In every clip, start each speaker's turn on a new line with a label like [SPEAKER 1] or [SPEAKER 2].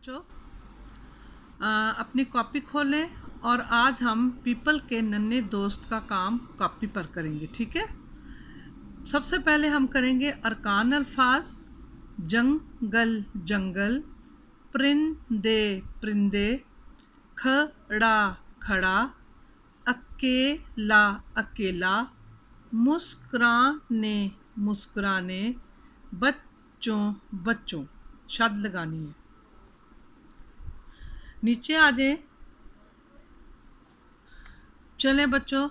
[SPEAKER 1] बच्चों अपनी कॉपी खोलें और आज हम पीपल के नन्हे दोस्त का काम कॉपी पर करेंगे। ठीक है, सबसे पहले हम करेंगे अरकान अल्फाज। जंगल जंगल, परिंदे परिंदे, खड़ा खड़ा, अकेला अकेला, मुस्कुराने मुस्कुराने, बच्चों बच्चों। शब्द लगानी है। नीचे आ जाए। चलें बच्चों,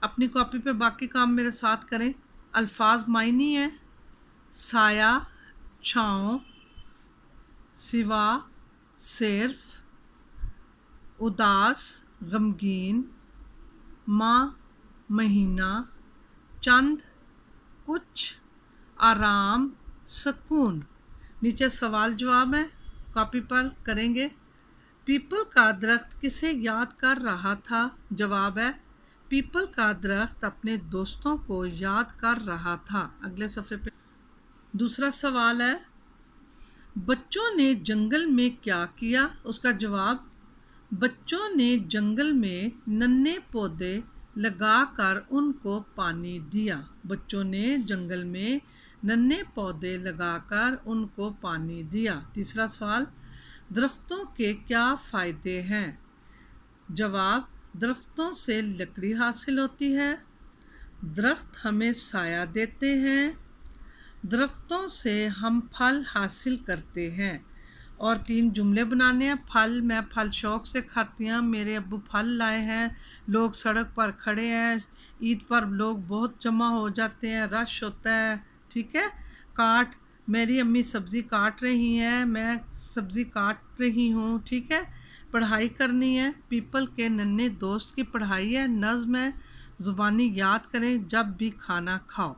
[SPEAKER 1] अपनी कॉपी पे बाकी काम मेरे साथ करें। अल्फाज मायनी है: साया, छाँव, सिवा, सिर्फ, उदास, गमगीन, माह, महीना, चंद, कुछ, आराम, सुकून। नीचे सवाल जवाब है, कॉपी पर करेंगे। पीपल का दरख्त किसे याद कर रहा था? जवाब है, पीपल का दरख्त अपने दोस्तों को याद कर रहा था। अगले सफ़े पे दूसरा सवाल है, बच्चों ने जंगल में क्या किया? उसका जवाब, बच्चों ने जंगल में नन्हे पौधे लगाकर उनको पानी दिया। बच्चों ने जंगल में नन्हे पौधे लगाकर उनको पानी दिया। तीसरा सवाल, दरख्तों के क्या फ़ायदे हैं? जवाब, दरख्तों से लकड़ी हासिल होती है, दरख्त हमें साया देते हैं, दरख्तों से हम फल हासिल करते हैं। और 3 जुमले बनाने हैं। फल, मैं फल शौक़ से खाती हूँ, मेरे अब्बू फल लाए हैं, लोग सड़क पर खड़े हैं, ईद पर लोग बहुत जमा हो जाते हैं, रश होता है। ठीक है, काट, मेरी अम्मी सब्ज़ी काट रही हैं, मैं सब्ज़ी काट रही हूँ। ठीक है, पढ़ाई करनी है। पीपल के नन्हे दोस्त की पढ़ाई है, नज़्म है, ज़ुबानी याद करें जब भी खाना खाओ।